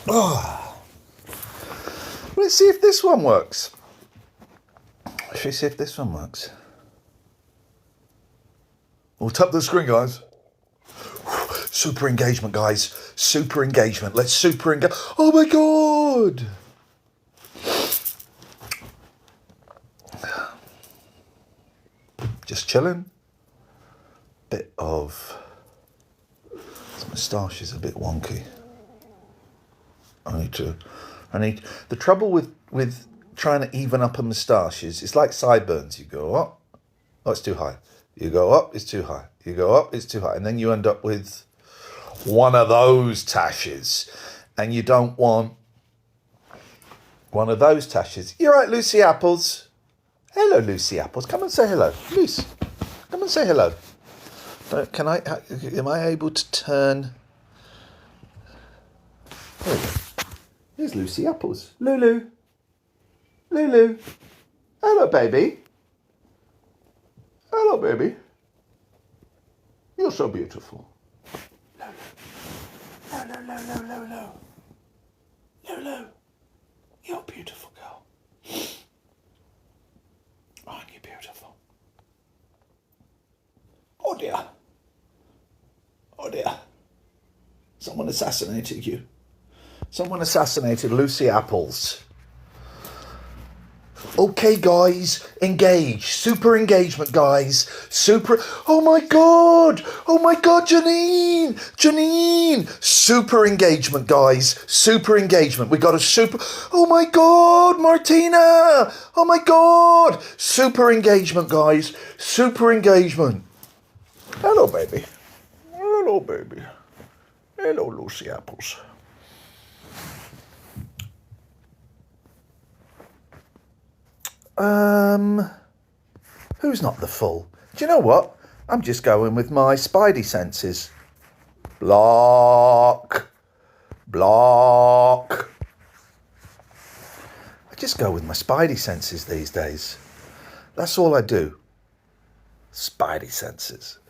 Oh. Let's see if this one works. Let's see if this one works. We'll tap the screen, guys. Super engagement, guys. Super engagement. Let's super engage. Oh my God. Just chilling. Bit of... This moustache is a bit wonky. The trouble with trying to even up a moustache is it's like sideburns. You go up, oh, it's too high. You go up, it's too high. You go up, it's too high. And then you end up with one of those tashes. And you don't want one of those tashes. You're right, Lucy Apples. Hello, Lucy Apples. Come and say hello. Lucy, come and say hello. Am I able to turn... There we go. Here's Lucy Apples. Lulu. Lulu. Hello, baby. Hello, baby. You're so beautiful. Lulu. Lulu. Lulu. You're a beautiful girl. Aren't you beautiful? Oh dear. Oh dear. Someone assassinated you. Someone assassinated Lucy Apples. Okay, guys, engage. Super engagement, guys. Super. Oh my God, Janine. Super engagement, guys. Super engagement. We got a super. Oh my God, Martina. Oh my God. Super engagement, guys. Super engagement. Hello, baby. Hello, baby. Hello, Lucy Apples. Who's not the fool? Do you know what? I'm just going with my spidey senses. Block. I just go with my spidey senses these days. That's all I do. Spidey senses.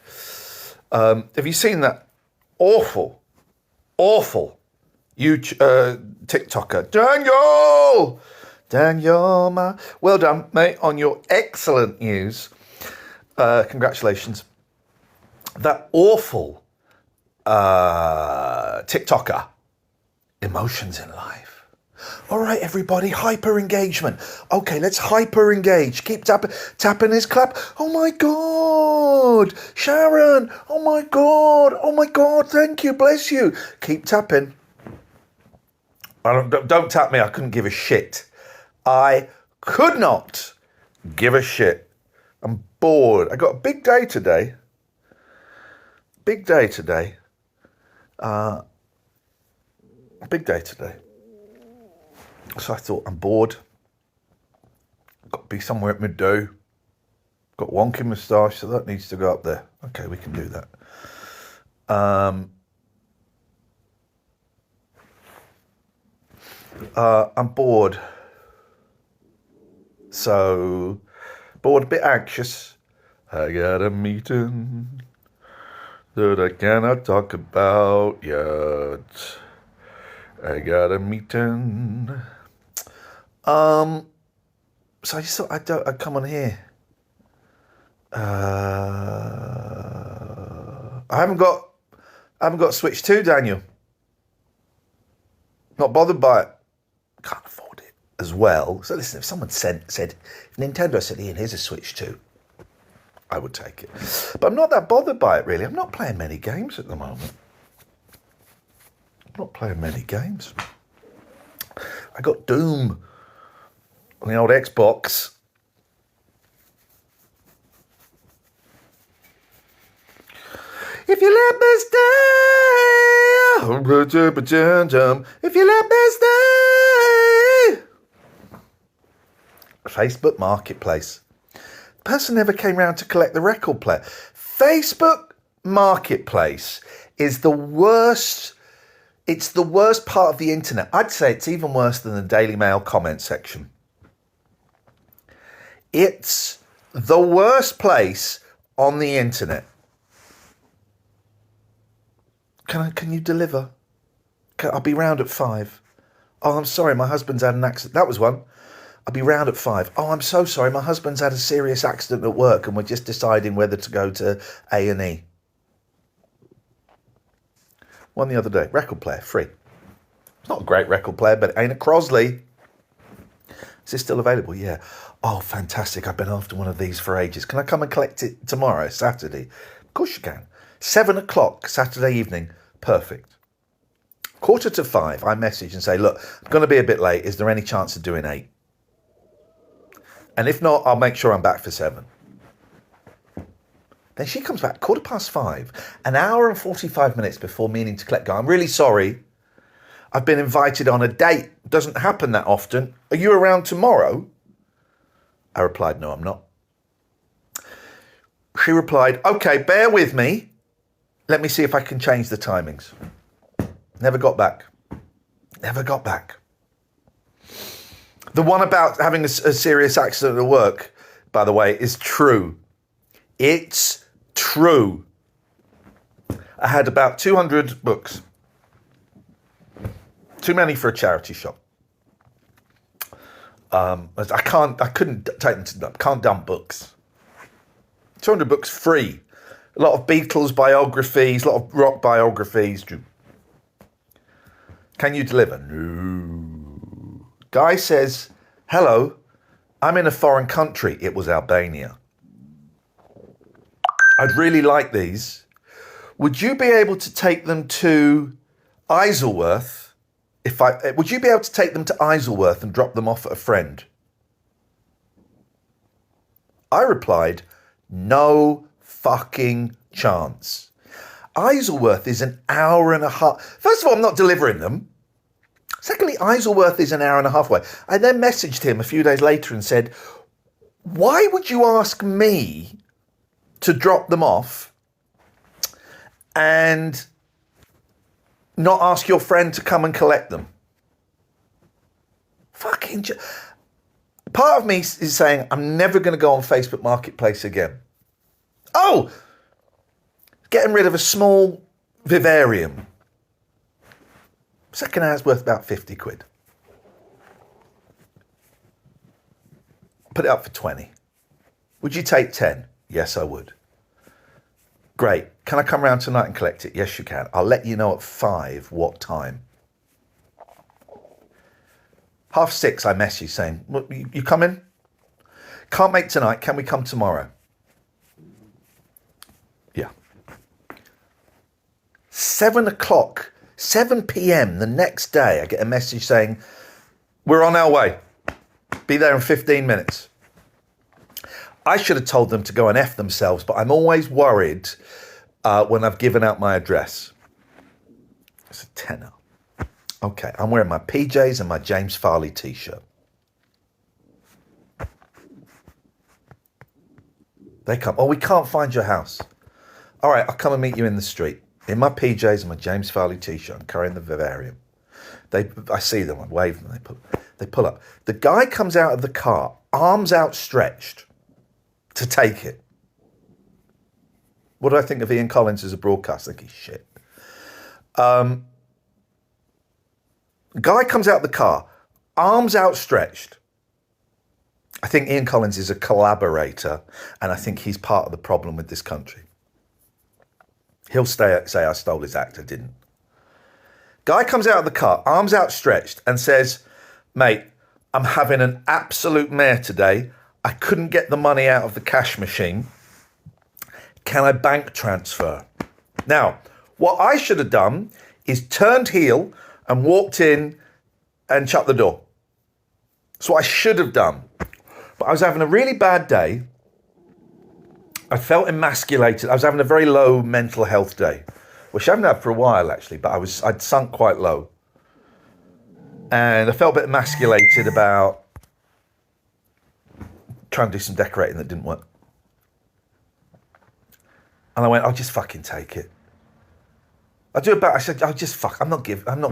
Have you seen that awful TikToker? Daniel, well done, mate, on your excellent news. Congratulations. That awful TikToker. Emotions in life. All right, everybody, hyper engagement. Okay, let's hyper engage. Keep tapping his clap. Oh my God, Sharon. Oh my God. Thank you, bless you. Keep tapping. Don't tap me. I couldn't give a shit. I could not give a shit. I'm bored. I got a big day today. Big day today. So I thought, I'm bored. Got to be somewhere at midday. Got wonky moustache, so that needs to go up there. Okay, we can do that. I'm bored. So, bored, a bit anxious. I got a meeting that I cannot talk about yet. I got a meeting. So I just thought I'd come on here. I haven't got Switch 2, Daniel. Not bothered by it. Can't afford it as well. So listen, if someone said if Nintendo said, Ian, here's a Switch 2, I would take it. But I'm not that bothered by it, really. I'm not playing many games at the moment. I got Doom on the old Xbox. If you let me stay, if you let me stay. Facebook Marketplace. The person never came round to collect the record player. Facebook Marketplace is the worst. It's the worst part of the internet. I'd say it's even worse than the Daily Mail comment section. It's the worst place on the internet. Can you deliver? I'll be round at 5. Oh, I'm sorry, my husband's had an accident. That was one. I'll be round at 5. Oh, I'm so sorry, my husband's had a serious accident at work and we're just deciding whether to go to A&E. One the other day, record player, free. It's not a great record player, but it ain't a Crosley. Is this still available? Yeah. Oh, fantastic. I've been after one of these for ages. Can I come and collect it tomorrow, Saturday? Of course you can. 7 o'clock, Saturday evening. Perfect. 4:45, I message and say, look, I'm going to be a bit late. Is there any chance of doing 8? And if not, I'll make sure I'm back for 7. Then she comes back 5:15, an hour and 45 minutes before meaning to collect. I'm really sorry. I've been invited on a date. Doesn't happen that often. Are you around tomorrow? I replied, no, I'm not. She replied, okay, bear with me. Let me see if I can change the timings. Never got back. Never got back. The one about having a serious accident at work, by the way, is true. It's true. I had about 200 books. Too many for a charity shop. I couldn't take them to dump. Can't dump books. 200 books free. A lot of Beatles biographies, a lot of rock biographies. Can you deliver? No. Guy says, hello, I'm in a foreign country. It was Albania. I'd really like these. Would you be able to take them to Isleworth? Would you be able to take them to Isleworth and drop them off at a friend? I replied, no fucking chance. Isleworth is an hour and a half. First of all, I'm not delivering them. Secondly, Isleworth is an hour and a half away. I then messaged him a few days later and said, why would you ask me to drop them off and not ask your friend to come and collect them? Part of me is saying, I'm never going to go on Facebook Marketplace again. Oh, getting rid of a small vivarium. Second hand's worth about 50 quid. Put it up for 20. Would you take 10? Yes, I would. Great. Can I come round tonight and collect it? Yes, you can. I'll let you know at 5 what time. 6:30, I message saying, you coming? Can't make tonight. Can we come tomorrow? Yeah. 7 o'clock, 7 p.m. the next day, I get a message saying, we're on our way. Be there in 15 minutes. I should have told them to go and F themselves, but I'm always worried when I've given out my address. It's a tenner. Okay, I'm wearing my PJs and my James Farley t-shirt. They come, oh, we can't find your house. All right, I'll come and meet you in the street. In my PJs and my James Farley t-shirt, I'm carrying the vivarium. I see them, I wave them, they pull up. The guy comes out of the car, arms outstretched, to take it. What do I think of Ian Collins as a broadcaster? I think he's shit. Guy comes out of the car, arms outstretched. I think Ian Collins is a collaborator, and I think he's part of the problem with this country. He'll say I stole his act. I didn't. Guy comes out of the car, arms outstretched, and says, mate, I'm having an absolute mare today. I couldn't get the money out of the cash machine. Can I bank transfer? Now, what I should have done is turned heel and walked in and shut the door. That's what I should have done. But I was having a really bad day. I felt emasculated. I was having a very low mental health day, which I haven't had for a while, actually, but I'd sunk quite low. And I felt a bit emasculated about trying to do some decorating that didn't work. And I went, I'll just fucking take it. I said, I'm not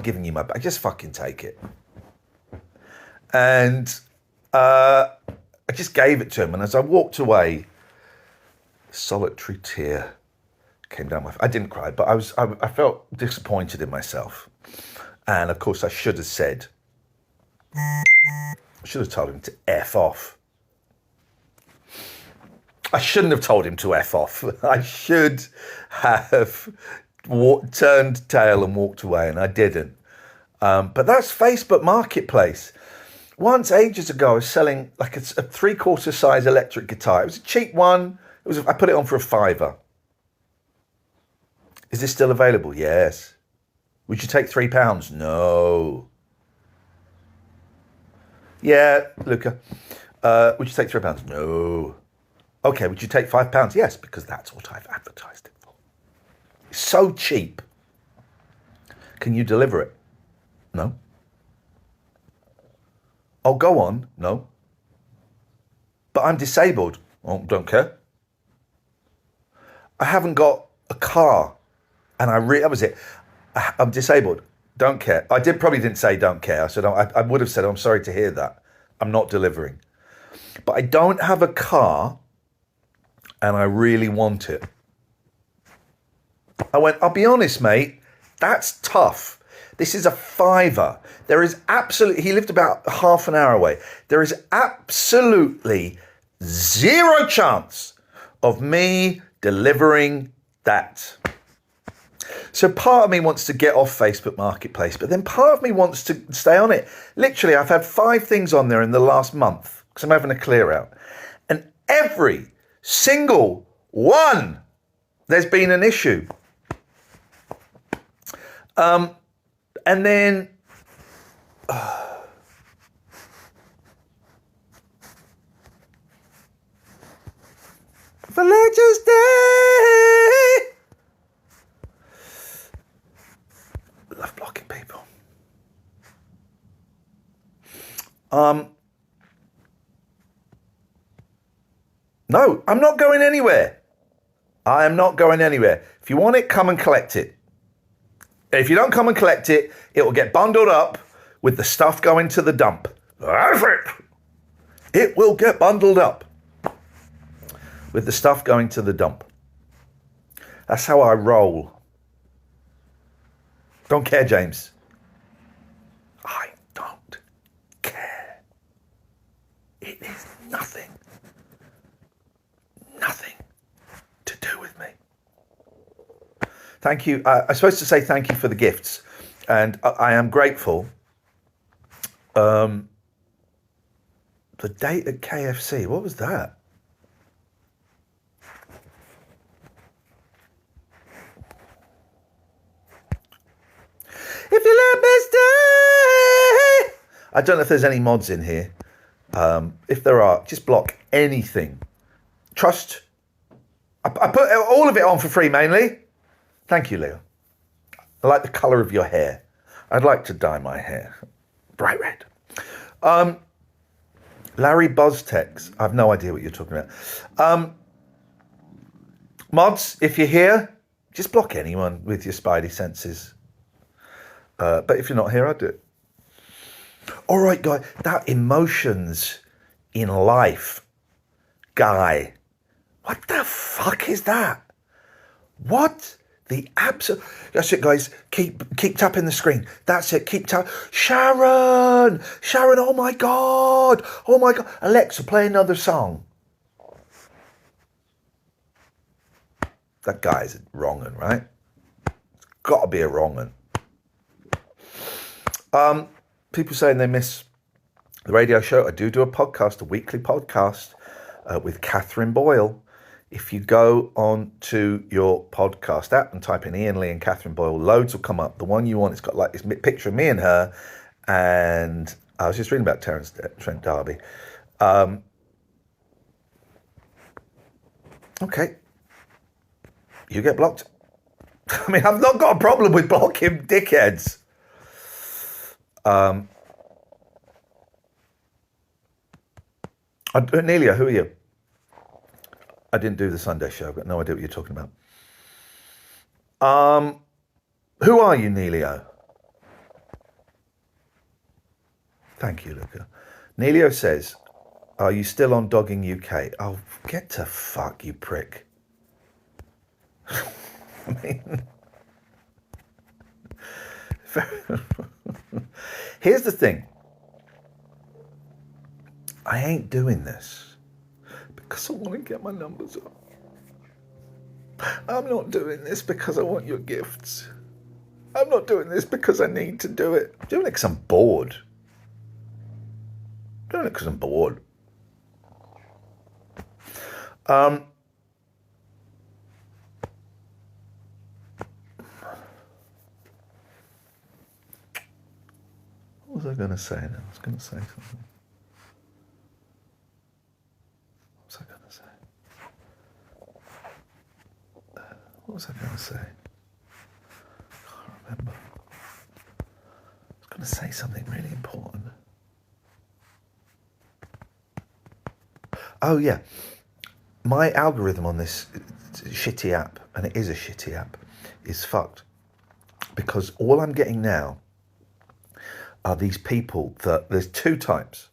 giving you my back. Just fucking take it. And I just gave it to him. And as I walked away, a solitary tear came down my face. I didn't cry, but I felt disappointed in myself. And of course I should have told him to F off. I shouldn't have told him to F off. I should have turned tail and walked away, and I didn't. But that's Facebook Marketplace. Once, ages ago, I was selling like a 3/4 size electric guitar. It was a cheap one. I put it on for £5. Is this still available? Yes. Would you take £3? No. Yeah, Luca. Would you take £3? No. Okay, would you take £5? Yes, because that's what I've advertised it for. It's so cheap. Can you deliver it? No. Oh, go on. No. But I'm disabled. Oh, don't care. I haven't got a car. And that was it. I'm disabled. Don't care. I probably didn't say don't care. I said, I would have said, I'm sorry to hear that. I'm not delivering. But I don't have a car and I really want it. I went, I'll be honest, mate, that's tough. This is a £5. There is he lived about half an hour away. There is absolutely zero chance of me delivering that. So part of me wants to get off Facebook Marketplace, but then part of me wants to stay on it. Literally, I've had 5 things on there in the last month because I'm having a clear out. And every single one, there's been an issue. And then Religious Day. Love blocking people. No, I'm not going anywhere. I am not going anywhere. If you want it, come and collect it. If you don't come and collect it, it will get bundled up with the stuff going to the dump. It will get bundled up with the stuff going to the dump. That's how I roll. Don't care, James. I don't care. It is nothing to do with me. Thank you. I'm supposed to say thank you for the gifts, and I am grateful. The date at KFC, what was that? If you let me stay. I don't know if there's any mods in here. If there are, just block anything. Trust. I put all of it on for free, mainly. Thank you, Leo. I like the colour of your hair. I'd like to dye my hair bright red. Larry Buzztex. I have no idea what you're talking about. Mods, if you're here, just block anyone with your spidey senses. But if you're not here, I'll do it. All right, guy. That emotions in life guy. What the fuck is that? What the absolute... That's it, guys. Keep tapping the screen. That's it. Keep tapping. Sharon! Oh my God! Alexa, play another song. That guy's a wrong un, right? It's got to be a wrong un. People saying they miss the radio show. I do a podcast, a weekly podcast with Catherine Boyle. If you go on to your podcast app and type in Ian Lee and Catherine Boyle, loads will come up. The one you want, it's got like this picture of me and her. And I was just reading about Trent D'Arby. Okay. You get blocked. I mean, I've not got a problem with blocking dickheads. Nelia, who are you? I didn't do the Sunday show. I've got no idea what you're talking about. Who are you, Nelio? Thank you, Luca. Nelio says, are you still on Dogging UK? Oh, get to fuck, you prick. I mean... Here's the thing. I ain't doing this because I want to get my numbers up. I'm not doing this because I want your gifts. I'm not doing this because I need to do it. I'm doing it because I'm bored. I'm doing it because I'm bored. What was I going to say now? I was going to say something. What was I going to say? What was I going to say? I can't remember. I was going to say something really important. Oh, yeah. My algorithm on this shitty app, and it is a shitty app, is fucked. Because all I'm getting now are these people that, there's two types.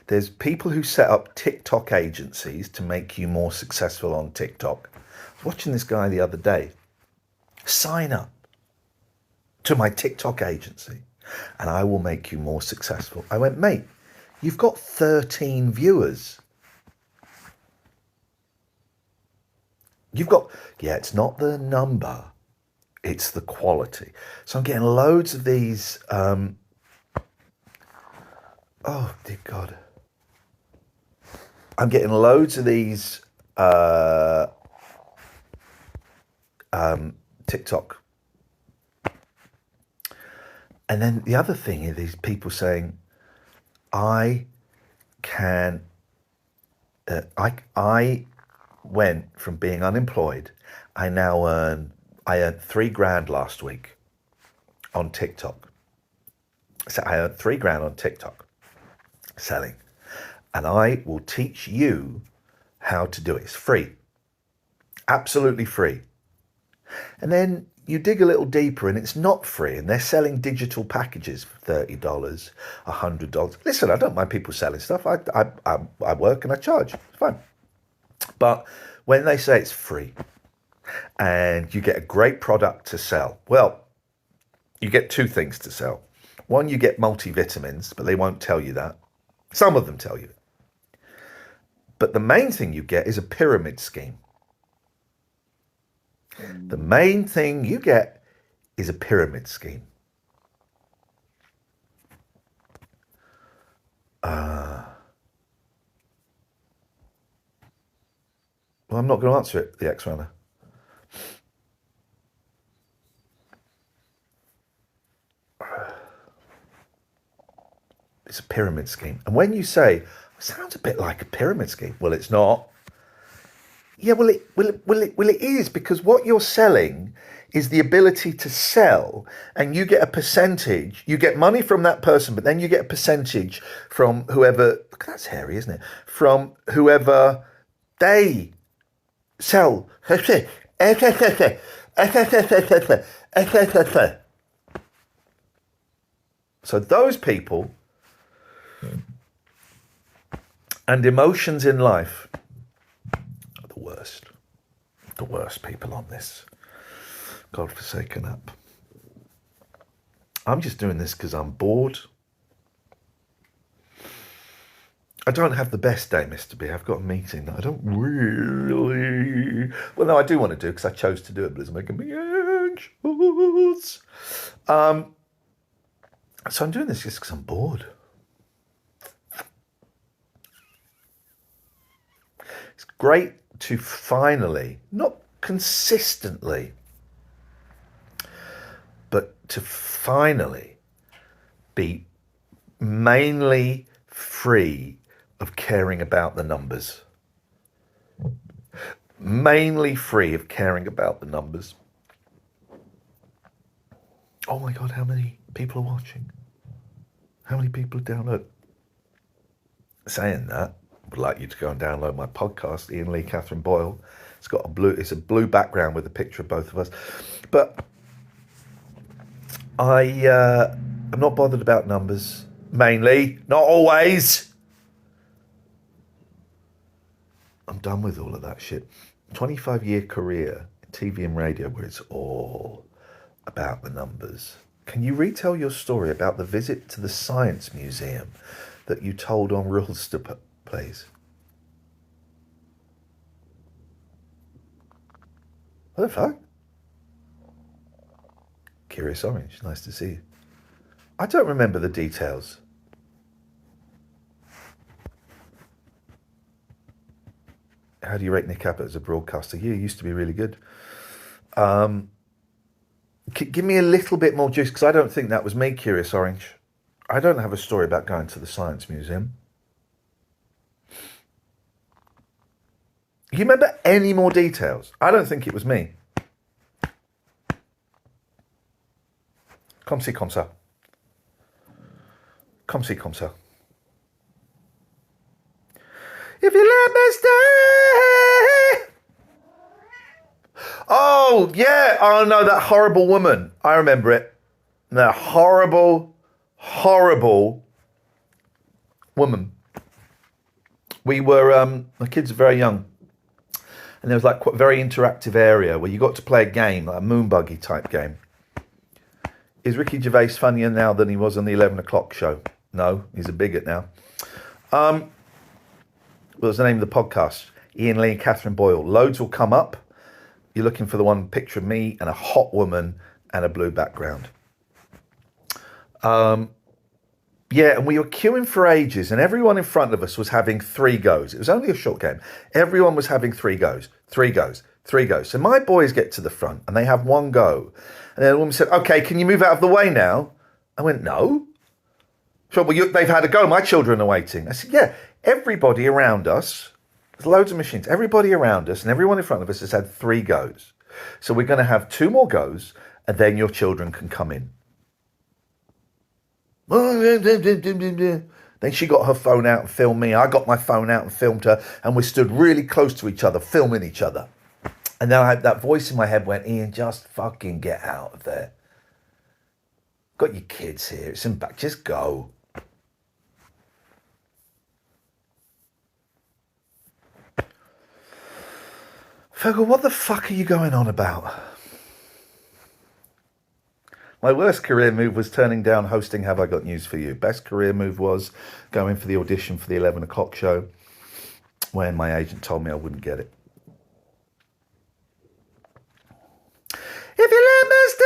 There's people who set up TikTok agencies to make you more successful on TikTok. I was watching this guy the other day. Sign up to my TikTok agency and I will make you more successful. I went, mate, you've got 13 viewers. You've got, yeah, it's not the number, it's the quality. So I'm getting loads of these, oh dear God. I'm getting loads of these TikTok. And then the other thing is these people saying, I went from being unemployed. I earned $3,000 last week on TikTok. So I earned $3,000 on TikTok selling. And I will teach you how to do it. It's free. Absolutely free. And then you dig a little deeper and it's not free, and they're selling digital packages for $30, $100. Listen, I don't mind people selling stuff. I work and I charge. It's fine. But when they say it's free and you get a great product to sell, well, you get two things to sell. One, you get multivitamins, but they won't tell you that. Some of them tell you. But the main thing you get is a pyramid scheme. The main thing you get is a pyramid scheme. Well, I'm not going to answer it, the ex-runner. It's a pyramid scheme. And when you say, it sounds a bit like a pyramid scheme. Well, it's not. Yeah, well, it is, because what you're selling is the ability to sell, and you get a percentage. You get money from that person, but then you get a percentage from whoever. Look, that's hairy, isn't it? From whoever they sell. So those people and emotions in life are the worst people on this godforsaken app. I'm just doing this because I'm bored. I don't have the best day, Mr. B. I've got a meeting that I don't really... Well, no, I do want to do because I chose to do it, but it's making me anxious. So I'm doing this just because I'm bored. It's great to finally, not consistently, but to finally be mainly free of caring about the numbers. Mainly free of caring about the numbers. Oh my God, how many people are watching? How many people are downloading? Saying that, I would like you to go and download my podcast, Ian Lee, Catherine Boyle. It's a blue background with a picture of both of us. But I'm not bothered about numbers. Mainly, not always. I'm done with all of that shit. 25-year career in TV and radio where it's all about the numbers. Can you retell your story about the visit to the Science Museum that you told on Rulster, please? What the fuck? Curious Orange, nice to see you. I don't remember the details. How do you rate Nick Abbott as a broadcaster? He used to be really good. Give me a little bit more juice, because I don't think that was me, Curious Orange. I don't have a story about going to the Science Museum. You remember any more details? I don't think it was me. Comme ci, comme ça. Comme ci, comme ça. If you let me stay. Oh, yeah. Oh, no, that horrible woman. I remember it. That horrible, horrible woman. We were, my kids are very young. And there was like quite a very interactive area where you got to play a game, like a moon buggy type game. Is Ricky Gervais funnier now than he was on the 11 o'clock show? No, he's a bigot now. What was the name of the podcast? Ian Lee and Catherine Boyle. Loads will come up. You're looking for the one picture of me and a hot woman and a blue background. Yeah, and we were queuing for ages, and everyone in front of us was having 3 goes. It was only a short game. Everyone was having 3 goes, 3 goes, 3 goes. So my boys get to the front, and they have 1 go. And then the woman said, okay, can you move out of the way now? I went, no. So, well, they've had a go. My children are waiting. I said, yeah, everybody around us, there's loads of machines, everybody around us and everyone in front of us has had 3 goes. So we're going to have 2 more goes, and then your children can come in. Then she got her phone out and filmed me. I got my phone out and filmed her, and we stood really close to each other, filming each other. And then I had that voice in my head went, Ian, just fucking get out of there. Got your kids here. It's in back. Just go. Fergal, what the fuck are you going on about? My worst career move was turning down hosting Have I Got News For You. Best career move was going for the audition for the 11 o'clock show when my agent told me I wouldn't get it. If you let me stay.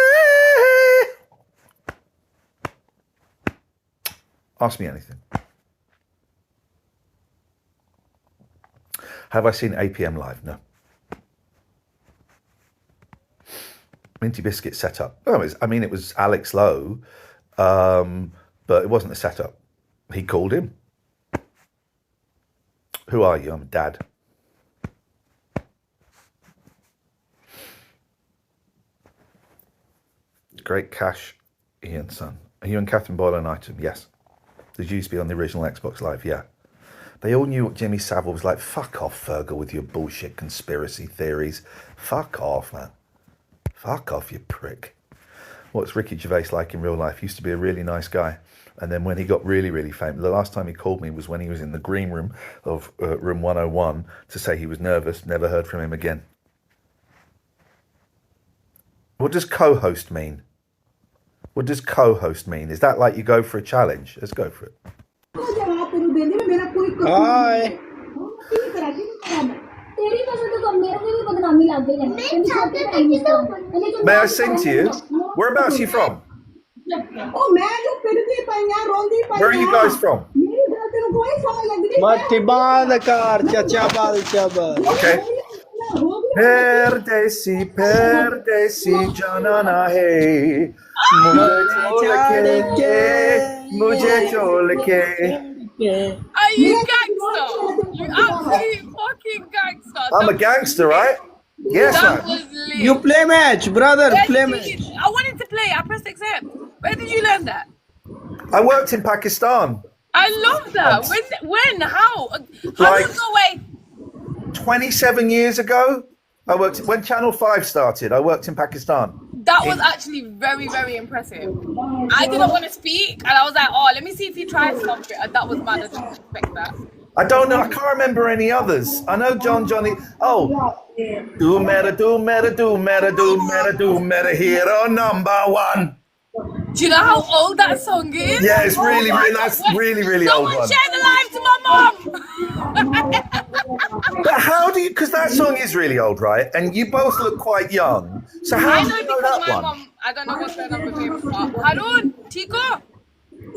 Ask me anything. Have I seen APM live? No. Minty Biscuit setup. Oh, it was Alex Lowe, but it wasn't a setup. He called him. Who are you? I'm Dad. Great Cash, Ian son. Are you and Catherine Boyle an item? Yes. Did you used to be on the original Xbox Live? Yeah. They all knew what Jimmy Savile was like. Fuck off, Fergal, with your bullshit conspiracy theories. Fuck off, man. Fuck off, you prick. What's Ricky Gervais like in real life? Used to be a really nice guy. And then when he got really, really famous, the last time he called me was when he was in the green room of room 101 to say he was nervous. Never heard from him again. What does co-host mean? What does co-host mean? Is that like you go for a challenge? Let's go for it. Hi. May I sing to you? Whereabouts are you from? Where are you guys from? Okay. Perdesi, perdesi janana hai, mujhe chol ke. Are you gangster? You absolute fucking gangster. I'm a gangster, right? Yes, That man. was lit. You play match, brother. Where Play did match. you, I wanted to play. I pressed accept. Where did you learn that? I worked in Pakistan I love that. When? How? How Like- long away? 27 years ago. I worked when Channel 5 started. I worked in Pakistan. That was actually very, very impressive. I didn't want to speak, and I was like, "Oh, let me see if he tries something." And that was mad. I didn't expect that. I don't know. I can't remember any others. I know Johnny. Oh, do meta, do meta, do meta, do meta, do meta. Hero number 1. Do you know how old that song is? Yeah, it's really, Oh my that's God. really, really old Someone one. share the live to my mom. But how do you? Because that song is really old, right? And you both look quite young. So how I do know you know because that my one? mom, I don't know what's going on with him. Harun, Chico. I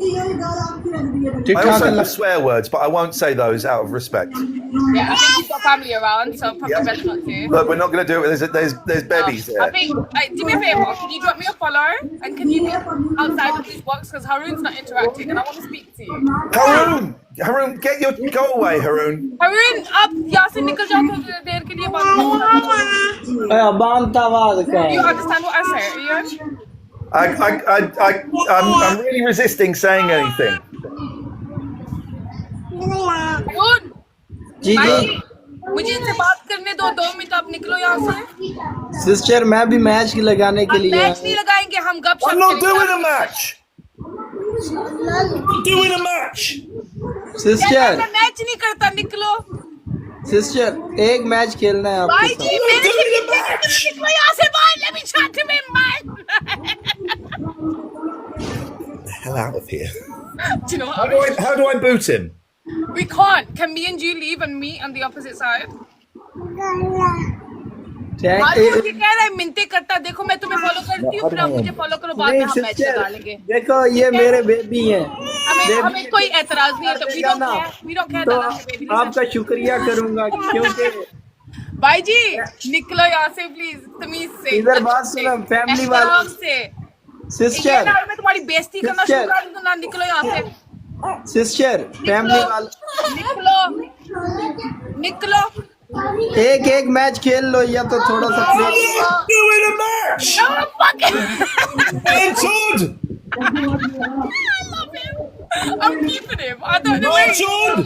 also know swear words, but I won't say those out of respect. Yeah, I think he's got family around, so probably Yeah. best not to. Look, we're not going to do it. There's babies I there. think, do me a favor, can you drop me a follow and can you meet outside of this box because Harun's not interacting and I want to speak to you. Haroon, go away, Haroon. Harun, आप यहाँ से निकल जाओ थोड़ी देर के लिए बात करो. Do you understand what I say, Ian? I'm really resisting saying anything. Harun, जी जी मुझे इनसे बात करने दो 2 मिनट आप निकलो यहाँ से. सिस्टर मैं भी मैच लगाने के हम लिए मैच नहीं लगाएंगे हम गपशप I'm not करेंगे. doing a match. I'm doing a match. Sister मैं मैच नहीं करता निकलो. सिस्टर एक मैच खेलना है आपके भाई साथ जी मेरे से निकलो यहाँ से बाहर. Let me chat to me, man. Hell out of here. Do you know what? How do I boot him? We can't. Can me and you leave and meet on the opposite side? हारून ये कह रहा है मिनते करता. देखो मैं तुम्हें follow करती हूँ फिर आप मुझे फॉलो करो बाद में नहीं हम मैच सिस्टर डालेंगे. देखो ये मेरे बेबी हैं हमें कोई एतराज नहीं है तो we don't care तो that I'm your baby. आपका शुक्रिया करूंगा क्योंकि भाई जी निकलो यहाँ से प्लीज तमीज से. इधर बात सुनो फैमिली वालों से. सिस्टर मैं तुम्हारी बेइज्जती करना शुरू कर दूँ ना. निकलो यहाँ से. सिस्टर फैमिली वाले निकलो. एक मैच खेल लो या तो थोड़ा सा I'm not doing a match. No, fucking. I'm told. I love him. I'm keeping him. I don't know. I'm told.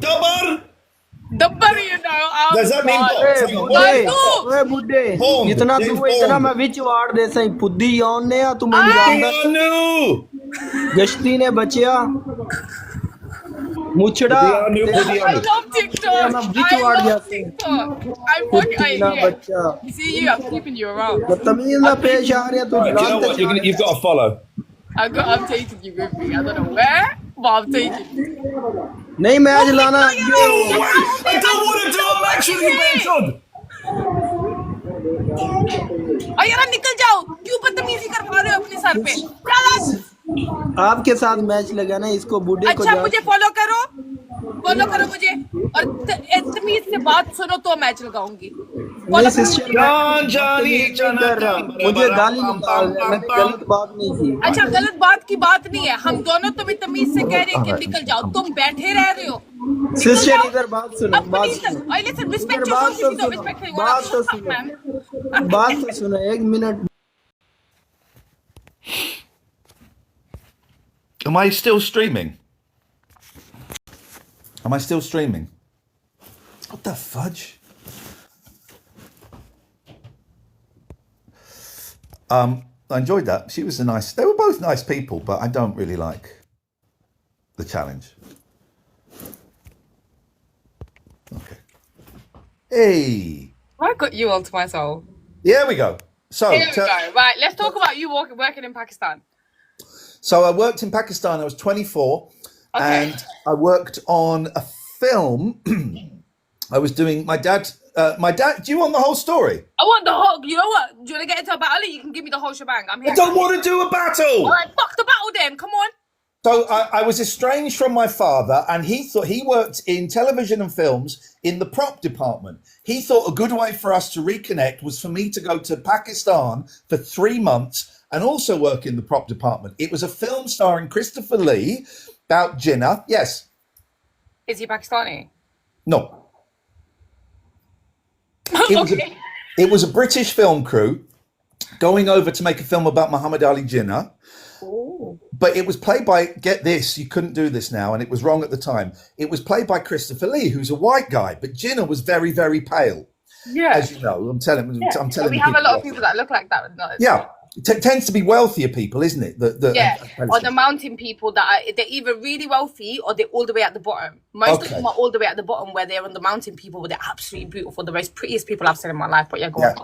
Dabar. Dabbar, you know. Does that mean box? ओए बुड्ढे इतना तू इतना मैं विच वार्ड दे सही पुद्दी ऑन ने आ तू मेरी No. गश्ती ने बचिया मुछड़ा I love TikTok. I'm a bitch I word, love yeah. TikTok. I'm पुद्दी fucking ना yeah. बच्चा You see you, I'm keeping you around. तमीज ना पेश आ रहा तू Do you know what? You've got to follow. I'm taking you with me. I don't know where, but I'm taking you. नहीं match लाना I don't want to do a match with you, Ben. यार निकल जाओ. क्यों बदतमीजी करवा रहे हो अपने सर पे? आपके साथ मैच लगाना इसको बूढ़े को अच्छा मुझे फॉलो करो मुझे और तमीज से बात सुनो तो मैच लगाऊंगी. नहीं सिस्टर Johnny, मुझे गाली निकाल रहे मैंने गलत बात नहीं की अच्छा गलत बात की बात नहीं है. हम दोनों तुम्हें तमीज से कह रहे हैं कि निकल जाओ. तुम बैठे रह रहे हो. सिस्टर इधर बात सुनो बात सुनो बात तो सुनो 1 minute Am I still streaming? Am I still streaming? What the fudge? I enjoyed that. She was they were both nice people, but I don't really like the challenge. Okay. Hey. I got you onto my soul. Here we go. So, Here we go. Right, let's talk about you working in Pakistan. So I worked in Pakistan. I was 24, and I worked on a film. I was doing my dad. Do you want the whole story? I want the whole. You know what? Do you want to get into a battle? You can give me the whole shebang. I'm here. I don't want to do a battle. All right, fuck the battle then. Come on. So I was estranged from my father, and he thought he worked in television and films in the prop department. He thought a good way for us to reconnect was for me to go to Pakistan for 3 months and also work in the prop department. It was a film starring Christopher Lee about Jinnah. Yes. Is he Pakistani? No. Okay. It was a British film crew going over to make a film about Muhammad Ali Jinnah. But it was played by, get this, you couldn't do this now, and it was wrong at the time. It was played by Christopher Lee, who's a white guy, but Jinnah was very, very pale. Yeah. As you know, I'm telling we have a lot of people that look like that. No, yeah. It tends to be wealthier people, isn't it? Or the mountain people they're either really wealthy or they're all the way at the bottom. Most of them are all the way at the bottom where they're on the mountain people where they're absolutely beautiful, the most prettiest people I've seen in my life. But yeah, go on.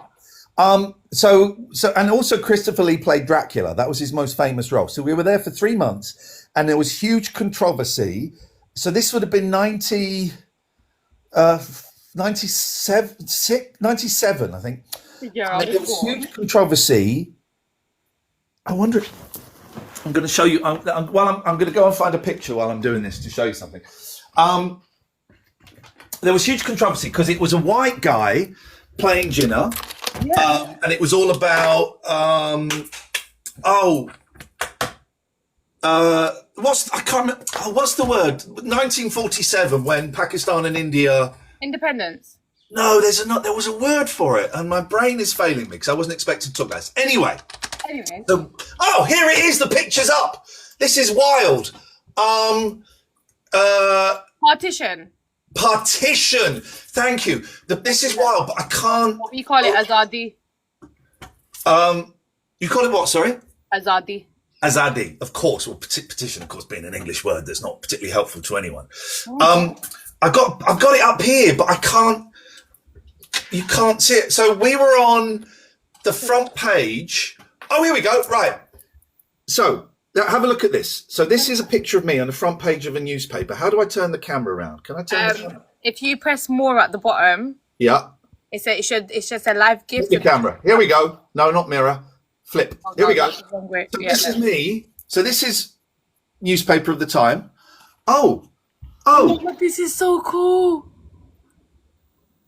And also Christopher Lee played Dracula. That was his most famous role. So we were there for 3 months, and there was huge controversy. So this would have been 97, I think. Yeah, And there was huge controversy. I wonder. I'm going to show you. I'm going to go and find a picture while I'm doing this to show you something. There was huge controversy because it was a white guy playing Jinnah, and it was all about what's the word? 1947, when Pakistan and India independence. No, there was a word for it, and my brain is failing me because I wasn't expecting to talk about this. Anyway. Here it is. The picture's up. This is wild. Partition. Thank you. This is wild, but I can't. What do you call it? Azadi. You call it what? Sorry. Azadi. Of course. Well, petition, of course, being an English word that's not particularly helpful to anyone. I've got it up here, but I can't. You can't see it. So we were on the front page. Oh, here we go. Right. So have a look at this. So this is a picture of me on the front page of a newspaper. How do I turn the camera around? Can I turn the camera? If you press more at the bottom. Yeah. It should say live gift. The camera. Here we go. No, not mirror. Flip. Here we go. So this is me. So this is newspaper of the time. Oh, this is so cool.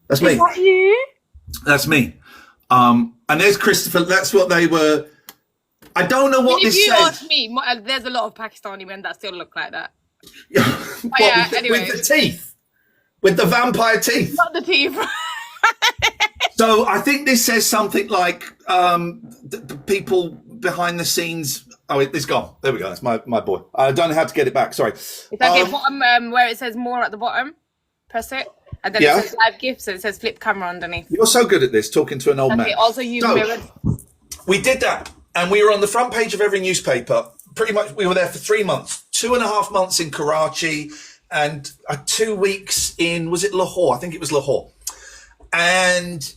That's me. Is that you? That's me. And there's Christopher. That's what they were. I don't know what this says. If you ask me, there's a lot of Pakistani men that still look like that. Anyway. With the teeth. With the vampire teeth. Not the teeth. So I think this says something like the people behind the scenes. Oh, it's gone. There we go. That's my boy. I don't know how to get it back. Sorry. It's like bottom where it says more at the bottom. Press it. And then it says live gifts, and it says flip camera underneath. You're so good at this, talking to an old man. Also, mirrored. We did that, and we were on the front page of every newspaper. Pretty much, we were there for 3 months, 2.5 months in Karachi, and 2 weeks in, was it Lahore? I think it was Lahore. And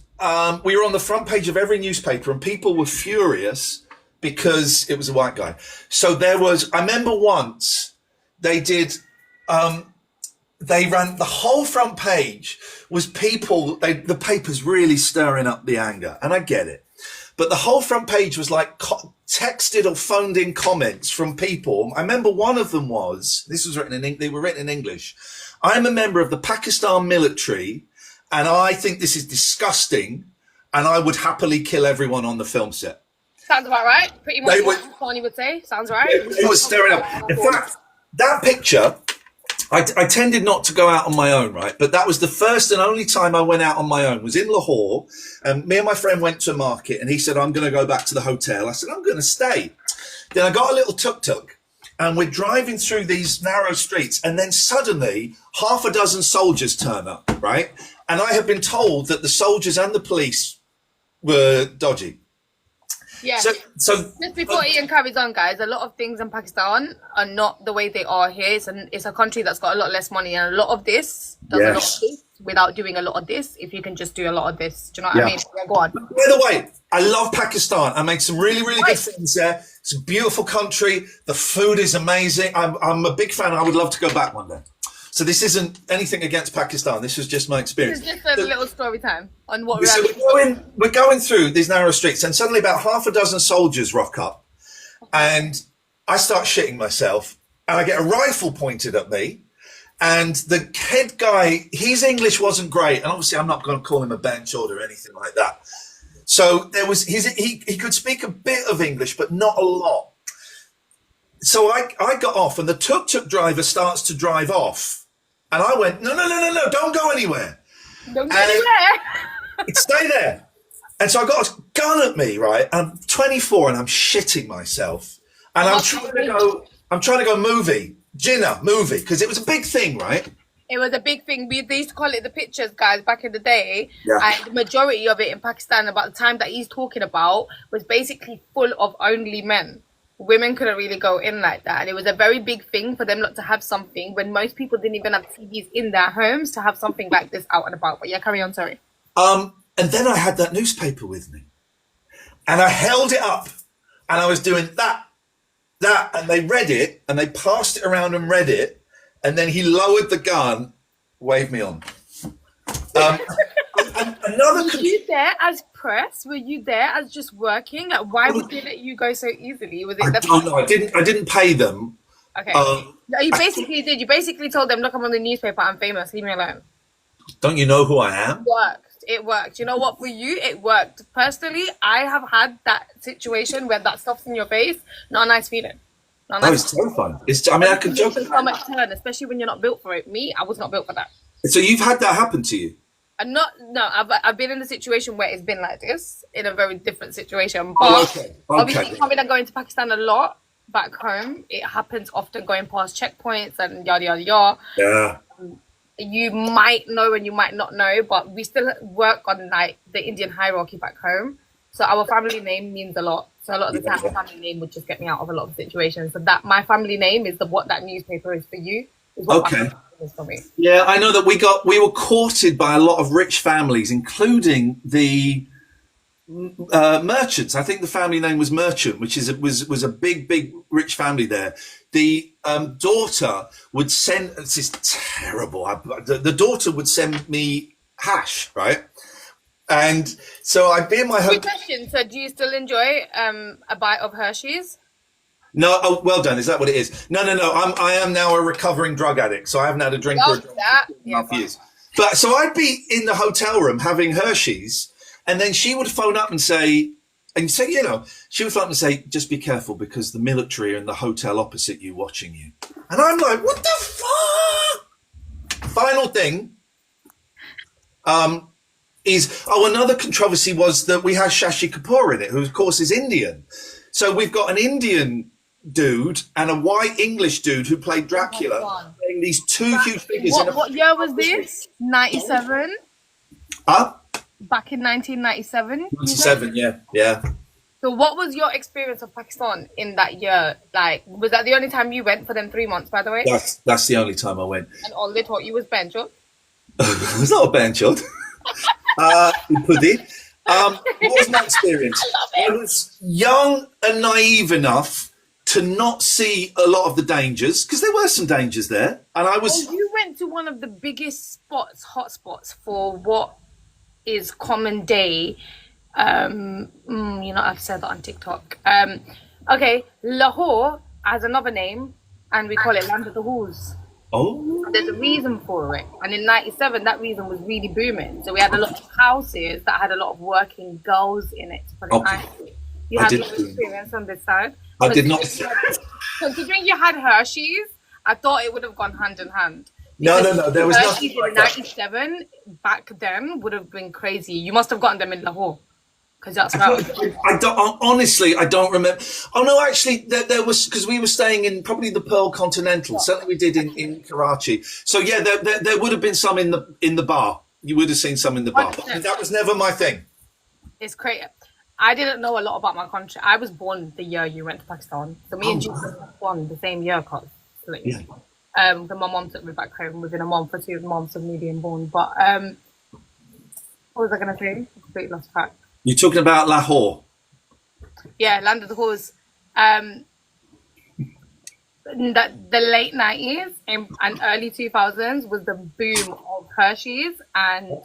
we were on the front page of every newspaper, and people were furious because it was a white guy. So I remember once they did, they ran the whole front page was people, the paper's really stirring up the anger, and I get it. But the whole front page was like texted or phoned in comments from people. I remember one of them this was written they were written in English. I'm a member of the Pakistan military, and I think this is disgusting, and I would happily kill everyone on the film set. Sounds about right. Pretty much what Pakistani would say. Sounds right. It was stirring up. In fact, that picture, I tended not to go out on my own, right? But that was the first and only time I went out on my own, was in Lahore. And me and my friend went to a market, and he said, I'm going to go back to the hotel. I said, I'm going to stay. Then I got a little tuk-tuk, and we're driving through these narrow streets, and then suddenly 6 soldiers turn up, right? And I had been told that the soldiers and the police were dodgy. Yeah. So just before Ian carries on, guys, a lot of things in Pakistan are not the way they are here. It's a country that's got a lot less money, and a lot of this does a lot of this without doing a lot of this. If you can just do a lot of this, do you know what I mean? Yeah, go on. By the way, I love Pakistan. I made some really, really good friends there. It's a beautiful country. The food is amazing. I'm a big fan. I would love to go back one day. So this isn't anything against Pakistan. This was just my experience. This is just a little story time on what we're going through these narrow streets, and suddenly about 6 soldiers rock up, and I start shitting myself, and I get a rifle pointed at me, and the head guy, his English wasn't great, and obviously I'm not going to call him a benchord or anything like that. So there was he could speak a bit of English, but not a lot. So I got off, and the tuk-tuk driver starts to drive off. And I went, no, don't go anywhere. Don't go anywhere. Stay there. And so I got a gun at me, right? I'm 24 and I'm shitting myself. And I'm trying to go movie, Jinnah movie, because it was a big thing, right? It was a big thing. They used to call it the pictures, guys, back in the day. Yeah. And the majority of it in Pakistan, about the time that he's talking about, was basically full of only men. Women couldn't really go in like that, and it was a very big thing for them not to have something when most people didn't even have TVs in their homes to have something like this out and about. But yeah, carry on, sorry. And then I had that newspaper with me, And I held it up and I was doing that, and they read it and they passed it around and read it. And then he lowered the gun, waved me on. Were you there as press? Were you there as just working? Like, why would they let you go so easily? Was it I don't know. I didn't pay them. Okay. No, you basically did. You basically told them, look, I'm on the newspaper, I'm famous, leave me alone. Don't you know who I am? It worked. You know what? For you, it worked. Personally, I have had that situation where that stuff's in your face. Not a nice feeling. Not a nice it's terrifying. I can joke. So much turn, especially when you're not built for it. Me, I was not built for that. So you've had that happen to you? I've been in a situation where it's been like this, in a very different situation. But obviously, coming and going to Pakistan a lot back home, it happens often going past checkpoints and yada yada yada. Yeah. You might know and you might not know, but we still work on like the Indian hierarchy back home. So our family name means a lot. So a lot of the time, my family name would just get me out of a lot of situations. So that my family name is what that newspaper is for you. Is what my family name is for me. Yeah, I know that we were courted by a lot of rich families, including the merchants. I think the family name was Merchant, which was a big rich family there. The daughter would send. This is terrible. The daughter would send me hash, right? And so I'd be in my home. Good question. So do you still enjoy a bite of Hershey's? No, oh, well done. Is that what it is? No. I am now a recovering drug addict, so I haven't had a drink for years. But so I'd be in the hotel room having Hershey's, and then she would phone up and say, she would phone up and say, just be careful because the military are in the hotel opposite you watching you. And I'm like, what the fuck? Final thing is, another controversy was that we had Shashi Kapoor in it, who of course is Indian. So we've got an Indian dude and a white English dude who played Dracula, playing these two huge figures. What year was this? 97? Back in 1997? 97, yeah. So what was your experience of Pakistan in that year? Like, was that the only time you went for them 3 months, by the way? That's the only time I went. And all they taught you was benchot? It was not a benchot. Pudding. What was my experience? I was young and naive enough to not see a lot of the dangers, because there were some dangers there. And I was... you went to one of the biggest hotspots for what is common day. You're not allowed to say that on TikTok. Okay, Lahore has another name, and we call it Land of the Woes. Oh. There's a reason for it. And in 97, that reason was really booming. So we had a lot of houses that had a lot of working girls in it. To put it nicely. You had no experience on this side. I did not. Considering you had Hershey's, I thought it would have gone hand in hand. No. There was Hershey's nothing like in 97 back then would have been crazy. You must have gotten them in Lahore. Because that's right. I don't remember. Oh no, actually, there was, because we were staying in probably the Pearl Continental. Certainly, we did in Karachi. So yeah, there would have been some in the bar. You would have seen some in the bar. But that was never my thing. It's crazy. I didn't know a lot about my country. I was born the year you went to Pakistan. So me and you were born the same year, yeah. So my mom took me back home within a month or 2 months of me being born. But what was I going to say? I completely lost track. You're talking about Lahore? Yeah, Land of the Woes. The late 90s and early 2000s was the boom of Hershey's and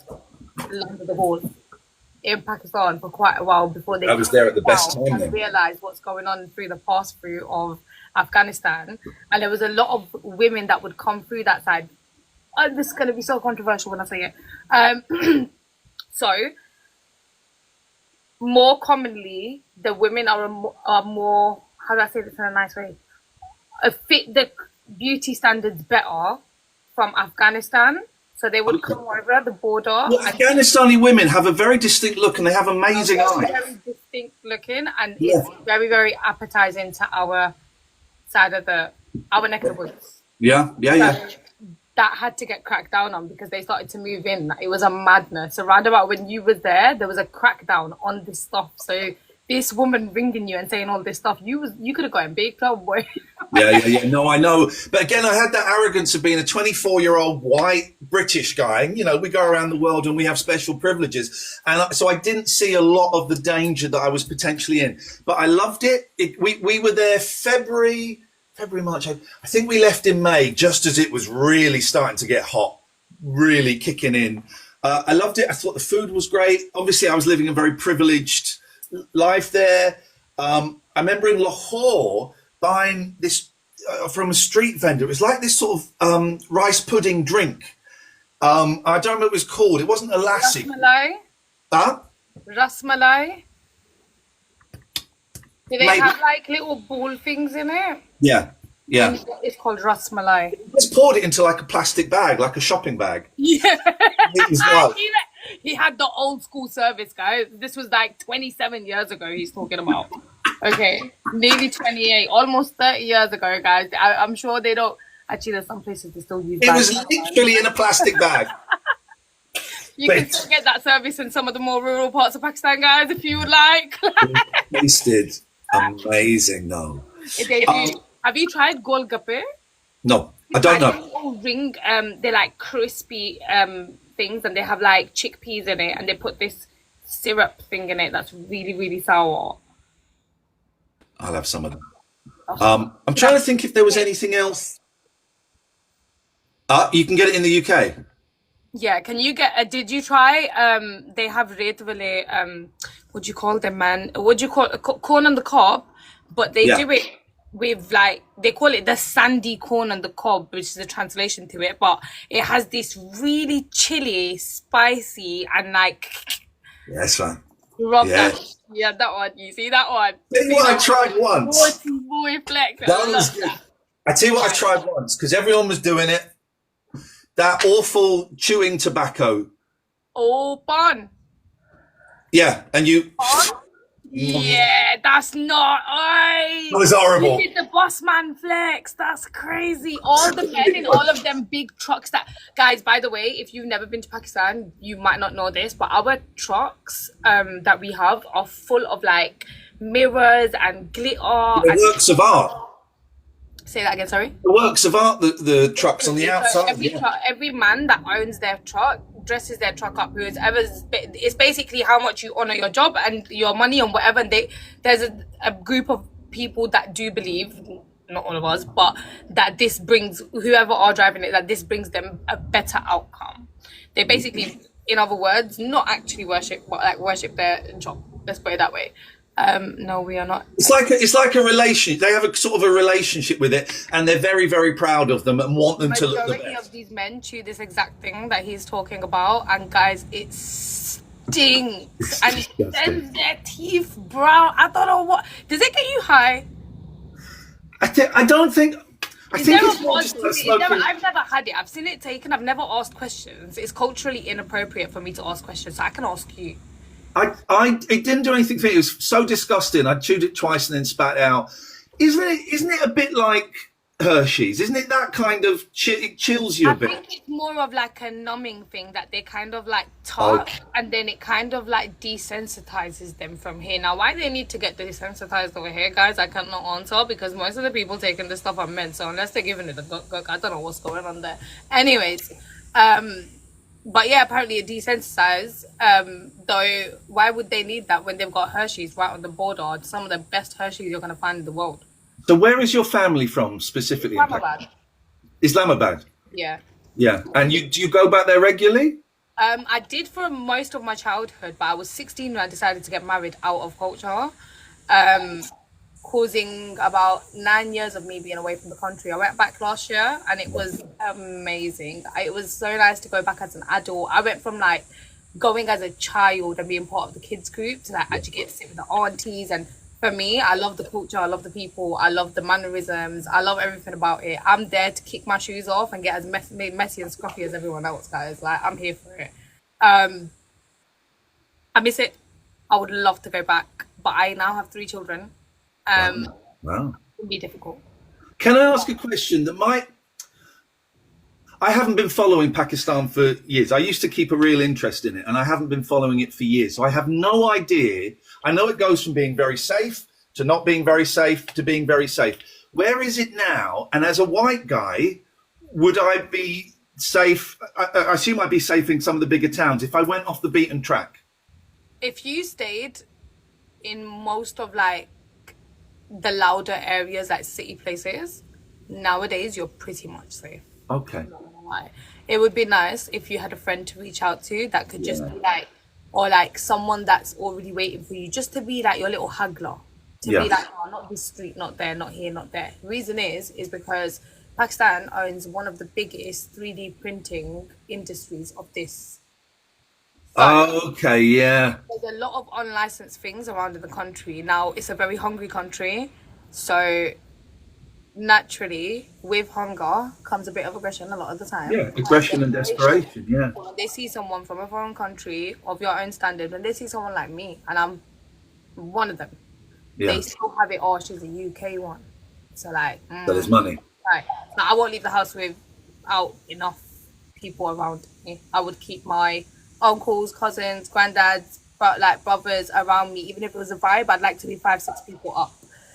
Land of the Woes in Pakistan for quite a while before they... I was there at the best time then. ...realised what's going on through the pass-through of Afghanistan. And there was a lot of women that would come through that side. This is going to be so controversial when I say it. So... more commonly, the women are more, how do I say this in a nice way? Fit the beauty standards better from Afghanistan. So they would come over the border. Well, Afghanistani women have a very distinct look and they have amazing eyes. Very distinct looking, and it's very, very appetizing to our side of our neck of the woods. Yeah. That had to get cracked down on because they started to move in. It was a madness. So round about when you were there was a crackdown on this stuff. So this woman ringing you and saying all this stuff, you could have got in big trouble, boy. Yeah. No, I know. But again, I had that arrogance of being a 24-year-old white British guy. And, you know, we go around the world and we have special privileges. And so I didn't see a lot of the danger that I was potentially in. But I loved it. We were there February, March. I think we left in May, just as it was really starting to get hot, really kicking in. I loved it. I thought the food was great. Obviously, I was living a very privileged life there. I remember in Lahore buying this from a street vendor. It was like this sort of rice pudding drink. I don't remember what it was called. It wasn't a lassi. Rasmalai? Huh? Rasmalai? Do they Maybe. have like little ball things in it? Yeah. It's called rasmalai. Just poured it into like a plastic bag, like a shopping bag. Yeah. It was like, He had the old school service, guys. This was like 27 years ago he's talking about. Okay. Nearly 28, almost 30 years ago, guys. I'm sure they don't. Actually, there's some places they still use it was literally in a plastic bag. You can still get that service in some of the more rural parts of Pakistan, guys, if you would like. Tasted amazing, though. They do. Have you tried golgappe? No, I don't know. Little ring, they're like crispy things, and they have like chickpeas in it, and they put this syrup thing in it that's really, really sour. I'll have some of them. I'm trying to think if there was anything else. You can get it in the UK. Yeah, can you get? Did you try? They have retvele. What do you call them, man? What do you call corn on the cob? But they do it with like they call it the sandy corn on the cob, which is a translation to it. But it has this really chili, spicy, and like. Yeah, that's fine. Yeah, that one. You see that one? Tell you what, I tried once. Boy, flex. That was good. I tell you what, I tried once because everyone was doing it. That awful chewing tobacco. Oh, bun. Yeah, and you. Yeah, that's not. That was horrible. You did the boss man flex. That's crazy. All the men in all of them big trucks. That guys, by the way, if you've never been to Pakistan, you might not know this, but our trucks that we have are full of like mirrors and glitter. The works of art. Say that again. Sorry. The works of art. The trucks on the outside. Every man that owns their truck dresses their truck up. It's basically how much you honor your job and your money and whatever. And there's a group of people that do believe, not all of us, but that this brings whoever are driving it, that this brings them a better outcome. They basically, in other words, not actually worship, but like worship their job. Let's put it that way. No, we are not. It's like a relationship. They have a sort of a relationship with it, and they're very, very proud of them and want them to look the best. Majority of these men chew this exact thing that he's talking about, and guys, it stinks, and it sends their teeth brown. I don't know what. Does it get you high? I don't think. I think it's more just like smoking. I've never had it. I've seen it taken. I've never asked questions. It's culturally inappropriate for me to ask questions, so I can ask you. It didn't do anything for me. It was so disgusting. I chewed it twice and then spat it out. Isn't it a bit like Hershey's? Isn't it that kind of it chills you a bit? I think it's more of like a numbing thing that they kind of like taught, and then it kind of like desensitizes them from here. Now, why they need to get desensitized over here, guys, I cannot answer, because most of the people taking this stuff are men. So unless they're giving it a go, I don't know what's going on there. Anyways, but yeah, apparently it desensitizes. Though, why would they need that when they've got Hershey's right on the border? Some of the best Hershey's you're going to find in the world. So where is your family from specifically? Islamabad. Islamabad? Yeah. Yeah. And do you go back there regularly? I did for most of my childhood, but I was 16 when I decided to get married out of culture. Causing about 9 years of me being away from the country. I went back last year and it was amazing. It was so nice to go back as an adult. I went from like going as a child and being part of the kids group to like actually get to sit with the aunties. And for me, I love the culture, I love the people, I love the mannerisms, I love everything about it. I'm there to kick my shoes off and get as messy and scruffy as everyone else, guys. Like, I'm here for it. I miss it. I would love to go back, but I now have 3 children. Wow. It would be difficult. Can I ask a question that might... I haven't been following Pakistan for years. I used to keep a real interest in it, and I haven't been following it for years. So I have no idea. I know it goes from being very safe to not being very safe to being very safe. Where is it now? And as a white guy, would I be safe? I assume I'd be safe in some of the bigger towns if I went off the beaten track. If you stayed in most of like the louder areas, like city places, nowadays you're pretty much safe. Okay. It would be nice if you had a friend to reach out to that could just be like, or like someone that's already waiting for you, just to be like your little haggler, to be like, oh, not this street, not there, not here, not there. The reason is because Pakistan owns one of the biggest 3D printing industries of this. So, Okay, yeah. there's a lot of unlicensed things around in the country. Now, it's a very hungry country, so naturally, with hunger comes a bit of aggression a lot of the time. Yeah, aggression and desperation, yeah. When they see someone from a foreign country of your own standard, when they see someone like me, and I'm one of them, they still have it, oh, she's a UK one. So like, That is money. right. So I won't leave the house without enough people around me. I would keep my uncles, cousins, granddads, but like brothers around me. Even if it was a vibe, I'd like to be 5-6 people up.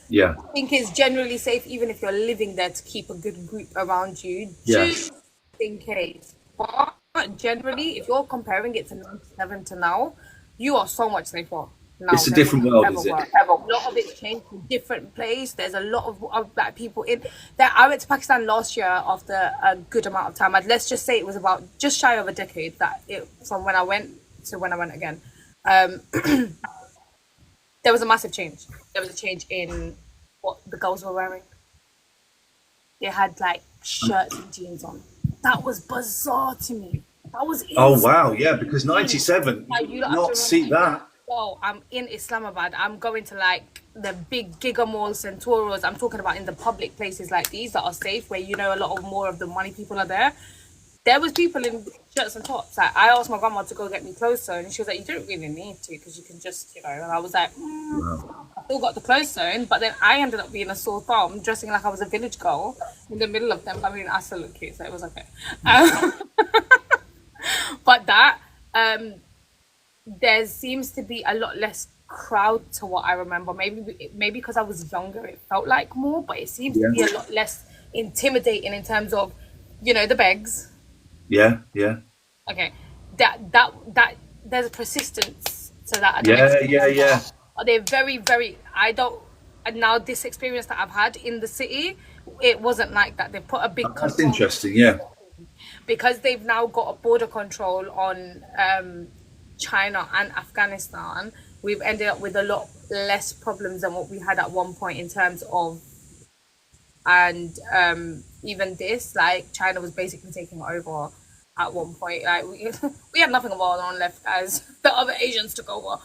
Yeah. I think it's generally safe, even if you're living there, to keep a good group around you, Yeah. just in case. But generally, if you're comparing it to 97 to now, you are so much safer. Now It's a than different you world, ever is it? were. A lot of it's changed to a different place. There's a lot of black people in there. I went to Pakistan last year after a good amount of time. Let's just say it was about just shy of a decade from when I went to when I went again. There was a massive change. There was a change in what the girls were wearing. They had like shirts and jeans on. That was bizarre to me. That was insane. Oh, wow, yeah, because 97, Like, you don't have not to see remember, that. oh, I'm in Islamabad. I'm going to like the big giga malls and Centauros. I'm talking about in the public places like these that are safe, where you know a lot of more of the money people are there. There was people in shirts and tops. Like, I asked my grandma to go get me clothes sewn, and she was like, "You don't really need to, because you can just, you know." And I was like, I still got the clothes sewn, but then I ended up being a sore thumb, dressing like I was a village girl in the middle of them. I mean, I still look cute, so it was okay. But there seems to be a lot less crowd to what I remember. Maybe because I was younger, it felt like more, but it seems to be a lot less intimidating in terms of, you know, the begs. Yeah, yeah. Okay, that there's a persistence to that. I don't Yeah. They're very, very. I don't. And now this experience that I've had in the city, it wasn't like that. They put a big. That's interesting, yeah. Because they've now got a border control on China and Afghanistan, we've ended up with a lot less problems than what we had at one point in terms of, and even this, like, China was basically taking over at one point. Like, we had nothing of our own left as the other Asians took over.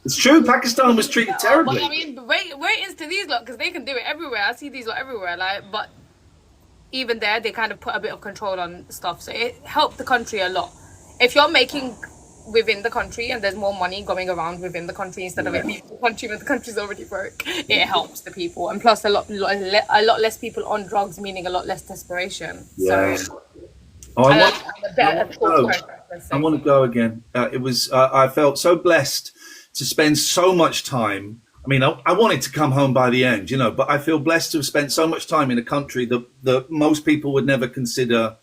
It's true, Pakistan was treated terribly. But I mean, wait into these lot, because they can do it everywhere. I see these lot everywhere, like, but even there, they kind of put a bit of control on stuff. So it helped the country a lot. If you're making within the country and there's more money going around within the country instead of it leaving the country when the country's already broke, it helps the people. And plus a lot less people on drugs, meaning a lot less desperation. Yeah. So, I want to go again. It was. I felt so blessed to spend so much time. I mean, I wanted to come home by the end, you know, but I feel blessed to have spent so much time in a country that most people would never consider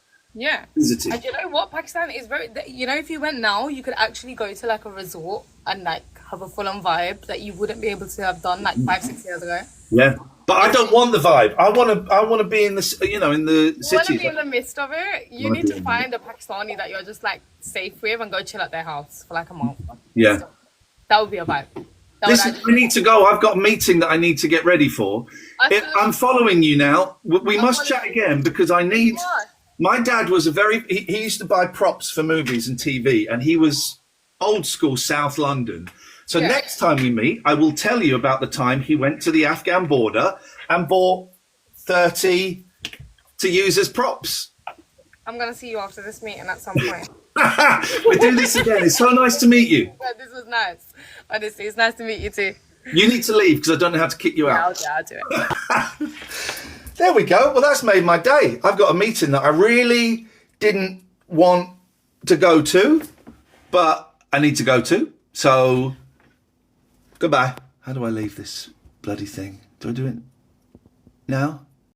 visiting. And you know what? Pakistan is very, you know, if you went now, you could actually go to like a resort and like have a full on vibe that you wouldn't be able to have done like 5-6 years ago. Yeah. But I don't want the vibe. I want to be in the, you know, in the city. You want to be in the midst of it. You need to find a Pakistani that you're just like safe with and go chill at their house for like a month. Yeah. That would be a vibe. Listen, I need to go. I've got a meeting that I need to get ready for. I'm following you now. We must chat again because I need... My dad was he used to buy props for movies and TV, and he was old school South London. So next time we meet, I will tell you about the time he went to the Afghan border and bought 30 to use as props. I'm going to see you after this meeting at some point. We do this again. It's so nice to meet you. Yeah, this was nice. Honestly, it's nice to meet you too. You need to leave because I don't know how to kick you out. Yeah, I'll do it. There we go. Well, that's made my day. I've got a meeting that I really didn't want to go to, but I need to go to. So, goodbye. How do I leave this bloody thing? Do I do it now?